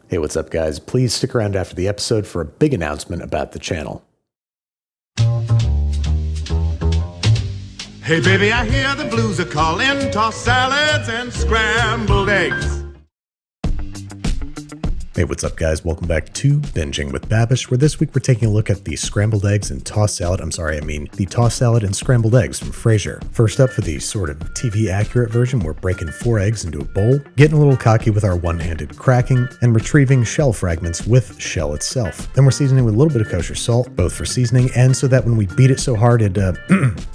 Hey, what's up, guys? Please stick around after the episode for a big announcement about the channel. Hey, baby, I hear the blues are calling. Toss salads and scrambled eggs. Hey, what's up, guys? Welcome back to Binging with Babish, where this week we're taking a look at the scrambled eggs and tossed salad. The tossed salad and scrambled eggs from Frasier. First up, for the sort of TV-accurate version, we're breaking 4 eggs into a bowl, getting a little cocky with our one-handed cracking, and retrieving shell fragments with shell itself. Then we're seasoning with a little bit of kosher salt, both for seasoning and so that when we beat it so hard it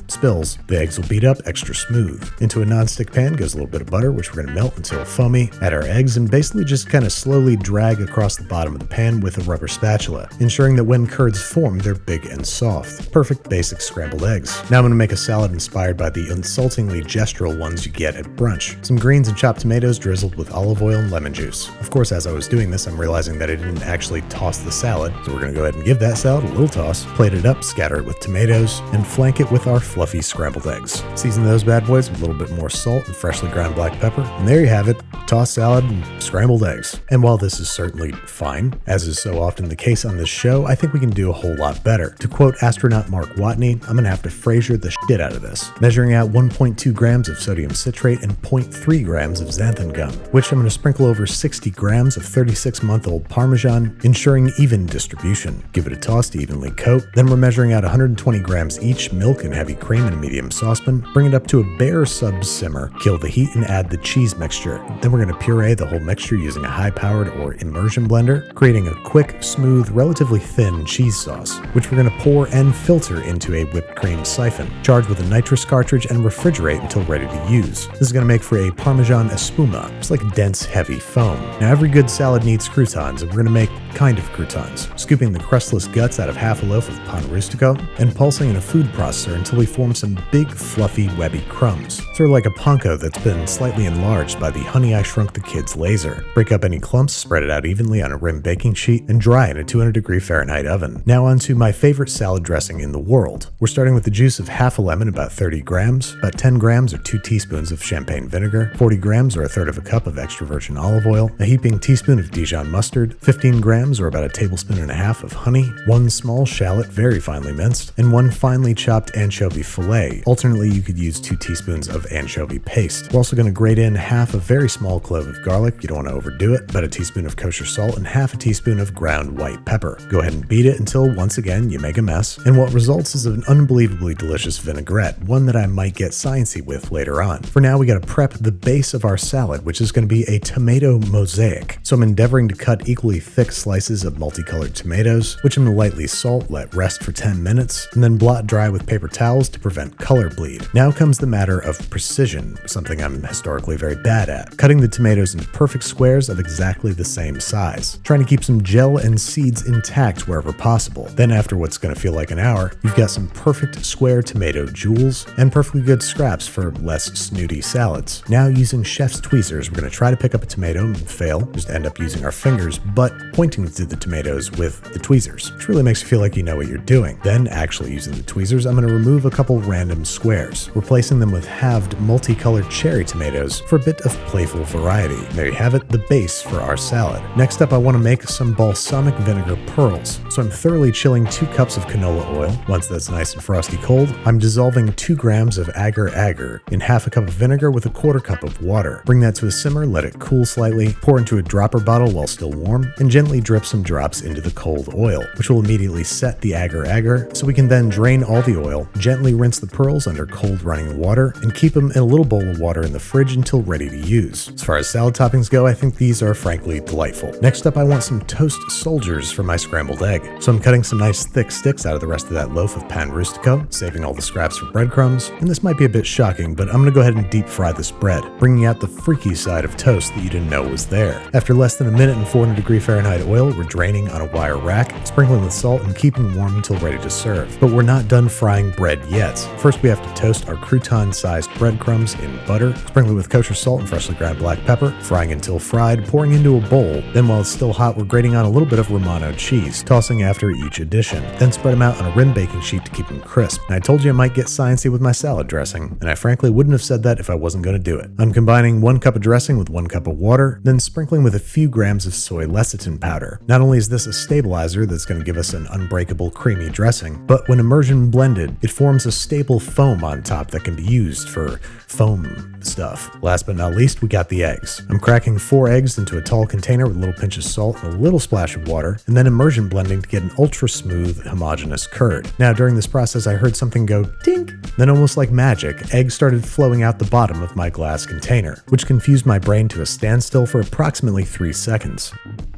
spills, the eggs will beat up extra smooth. Into a non-stick pan goes a little bit of butter, which we're going to melt until foamy. Add our eggs and basically just kind of slowly drag across the bottom of the pan with a rubber spatula, ensuring that when curds form, they're big and soft. Perfect basic scrambled eggs. Now I'm going to make a salad inspired by the insultingly gestural ones you get at brunch. Some greens and chopped tomatoes drizzled with olive oil and lemon juice. Of course, as I was doing this, I'm realizing that I didn't actually toss the salad, so we're going to go ahead and give that salad a little toss, plate it up, scatter it with tomatoes, and flank it with our fluffy scrambled eggs. Season those bad boys with a little bit more salt and freshly ground black pepper, and there you have it, tossed salad and scrambled eggs. And while this is certainly fine, as is so often the case on this show, I think we can do a whole lot better. To quote astronaut Mark Watney, I'm gonna have to Frasier the shit out of this, measuring out 1.2 grams of sodium citrate and 0.3 grams of xanthan gum, which I'm gonna sprinkle over 60 grams of 36-month-old Parmesan, ensuring even distribution. Give it a toss to evenly coat. Then we're measuring out 120 grams each milk and heavy cream in a medium saucepan. Bring it up to a bare sub-simmer, kill the heat, and add the cheese mixture. Then we're gonna puree the whole mixture using a high-powered or immersion blender, creating a quick, smooth, relatively thin cheese sauce, which we're going to pour and filter into a whipped cream siphon, charge with a nitrous cartridge, and refrigerate until ready to use. This is going to make for a Parmesan espuma. It's like dense, heavy foam. Now, every good salad needs croutons, and we're going to make kind of croutons, scooping the crustless guts out of half a loaf of pan rustico and pulsing in a food processor until we form some big, fluffy, webby crumbs, sort of like a panko that's been slightly enlarged by the Honey I Shrunk the Kids laser. Break up any clumps, spread it out evenly on a rim baking sheet, and dry in a 200-degree Fahrenheit oven. Now onto my favorite salad dressing in the world. We're starting with the juice of half a lemon, about 30 grams, about 10 grams or 2 teaspoons of champagne vinegar, 40 grams or a third of a cup of extra virgin olive oil, a heaping teaspoon of Dijon mustard, 15 grams or about a tablespoon and a half of honey, 1 small shallot very finely minced, and 1 finely chopped anchovy fillet. Alternately, you could use 2 teaspoons of anchovy paste. We're also going to grate in half a very small clove of garlic. You don't want to overdo it, about a teaspoon of kosher salt and half a teaspoon of ground white pepper. Go ahead and beat it until once again you make a mess, and what results is an unbelievably delicious vinaigrette, one that I might get sciencey with later on. For now, we got to prep the base of our salad, which is going to be a tomato mosaic. So I'm endeavoring to cut equally thick slices of multicolored tomatoes, which I'm going to lightly salt, let rest for 10 minutes, and then blot dry with paper towels to prevent color bleed. Now comes the matter of precision, something I'm historically very bad at. Cutting the tomatoes into perfect squares of exactly the same size, trying to keep some gel and seeds intact wherever possible. Then after what's going to feel like an hour, you've got some perfect square tomato jewels and perfectly good scraps for less snooty salads. Now using chef's tweezers, we're going to try to pick up a tomato and fail, just end up using our fingers, but pointing to the tomatoes with the tweezers, which really makes you feel like you know what you're doing. Then actually using the tweezers, I'm going to remove a couple random squares, replacing them with halved multicolored cherry tomatoes for a bit of playful variety. There you have it, the base for our salad. Next up, I want to make some balsamic vinegar pearls. So I'm thoroughly chilling 2 cups of canola oil. Once that's nice and frosty cold, I'm dissolving 2 grams of agar-agar in half a cup of vinegar with a 1/4 cup of water. Bring that to a simmer, let it cool slightly, pour into a dropper bottle while still warm, and gently drip some drops into the cold oil, which will immediately set the agar-agar, so we can then drain all the oil, gently rinse the pearls under cold running water, and keep them in a little bowl of water in the fridge until ready to use. As far as salad toppings go, I think these are frankly delightful. Next up, I want some toast soldiers for my scrambled egg. So I'm cutting some nice thick sticks out of the rest of that loaf of pan rustico, saving all the scraps for breadcrumbs. And this might be a bit shocking, but I'm going to go ahead and deep fry this bread, bringing out the freaky side of toast that you didn't know was there. After less than a minute in 400-degree Fahrenheit oil, we're draining on a wire rack, sprinkling with salt and keeping warm until ready to serve. But we're not done frying bread yet. First, we have to toast our crouton-sized breadcrumbs in butter, sprinkling with kosher salt and freshly ground black pepper, frying until fried, pouring into a bowl, Then while it's still hot, we're grating on a little bit of Romano cheese, tossing after each addition. Then spread them out on a rim baking sheet to keep them crisp. And I told you I might get sciencey with my salad dressing, and I frankly wouldn't have said that if I wasn't going to do it. I'm combining 1 cup of dressing with 1 cup of water, then sprinkling with a few grams of soy lecithin powder. Not only is this a stabilizer that's going to give us an unbreakable creamy dressing, but when immersion blended, it forms a stable foam on top that can be used for foam stuff. Last but not least, we got the eggs. I'm cracking 4 eggs into a tall container with a little pinch of salt and a little splash of water, and then immersion blending to get an ultra smooth, homogeneous curd. Now, during this process, I heard something go tink. Then almost like magic, eggs started flowing out the bottom of my glass container, which confused my brain to a standstill for approximately 3 seconds.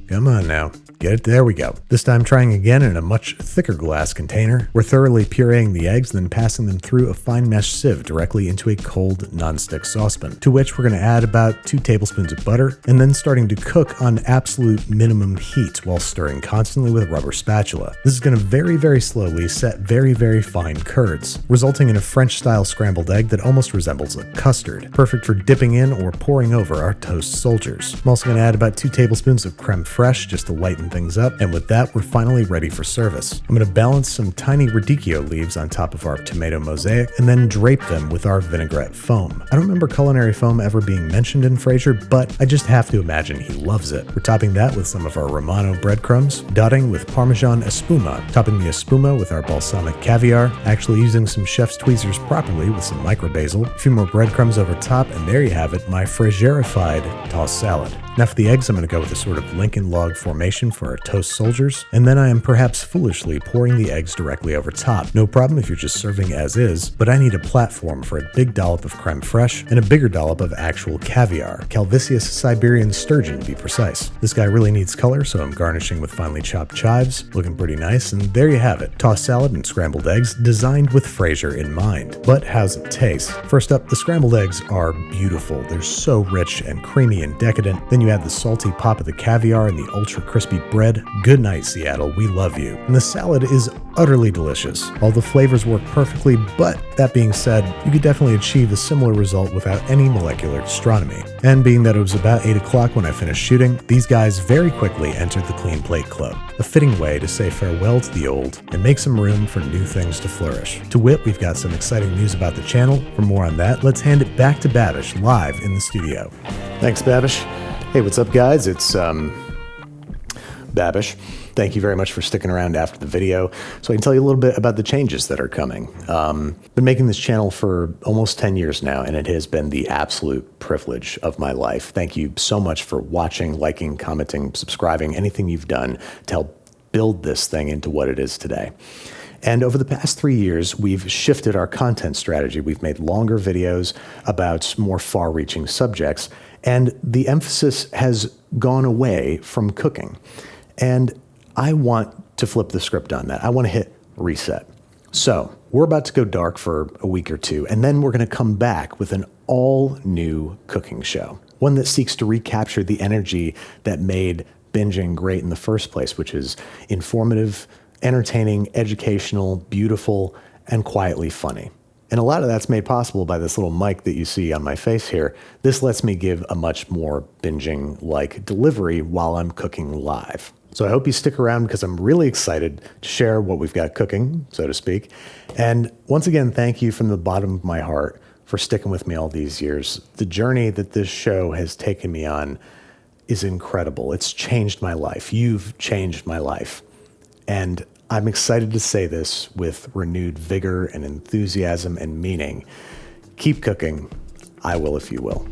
Come on now. Get it? There we go. This time trying again in a much thicker glass container. We're thoroughly pureeing the eggs, then passing them through a fine mesh sieve directly into a cold nonstick saucepan, to which we're going to add about 2 tablespoons of butter, and then starting to cook on absolute minimum heat while stirring constantly with a rubber spatula. This is going to very slowly set very fine curds, resulting in a French-style scrambled egg that almost resembles a custard, perfect for dipping in or pouring over our toast soldiers. I'm also going to add about 2 tablespoons of creme fraiche just to lighten things up, and with that, we're finally ready for service. I'm going to balance some tiny radicchio leaves on top of our tomato mosaic, and then drape them with our vinaigrette foam. I don't remember culinary foam ever being mentioned in Frasier, but I just have to imagine he loves it. We're topping that with some of our Romano breadcrumbs, dotting with Parmesan espuma, topping the espuma with our balsamic caviar, actually using some chef's tweezers properly with some micro basil, a few more breadcrumbs over top, and there you have it, my Frasierified tossed salad. Now for the eggs, I'm going to go with a sort of Lincoln log formation for our toast soldiers, and then I am perhaps foolishly pouring the eggs directly over top. No problem if you're just serving as is, but I need a platform for a big dollop of creme fraiche and a bigger dollop of actual caviar, Calvisius Siberian sturgeon to be precise. This guy really needs color, so I'm garnishing with finely chopped chives, looking pretty nice, and there you have it, tossed salad and scrambled eggs designed with Frasier in mind. But how's it taste? First up, the scrambled eggs are beautiful. They're so rich and creamy and decadent. Then you add the salty pop of the caviar and the ultra crispy bread. Good night, Seattle. We love you. And the salad is utterly delicious. All the flavors work perfectly, but that being said, you could definitely achieve a similar result without any molecular gastronomy. And being that it was about 8 o'clock when I finished shooting, these guys very quickly entered the Clean Plate Club, a fitting way to say farewell to the old and make some room for new things to flourish. To wit, we've got some exciting news about the channel. For more on that, let's hand it back to Babish live in the studio. Thanks, Babish. Hey, what's up, guys? It's Babish. Thank you very much for sticking around after the video so I can tell you a little bit about the changes that are coming. Been making this channel for almost 10 years now, and it has been the absolute privilege of my life. Thank you so much for watching, liking, commenting, subscribing, anything you've done to help build this thing into what it is today. And over the past 3 years, we've shifted our content strategy. We've made longer videos about more far-reaching subjects, and the emphasis has gone away from cooking. And I want to flip the script on that. I want to hit reset. So we're about to go dark for a week or two, and then we're going to come back with an all-new cooking show, one that seeks to recapture the energy that made binging great in the first place, which is informative, entertaining, educational, beautiful, and quietly funny. And a lot of that's made possible by this little mic that you see on my face here. This lets me give a much more binging-like delivery while I'm cooking live. So I hope you stick around because I'm really excited to share what we've got cooking, so to speak. And once again, thank you from the bottom of my heart for sticking with me all these years. The journey that this show has taken me on is incredible. It's changed my life. You've changed my life. And I'm excited to say this with renewed vigor and enthusiasm and meaning. Keep cooking. I will if you will.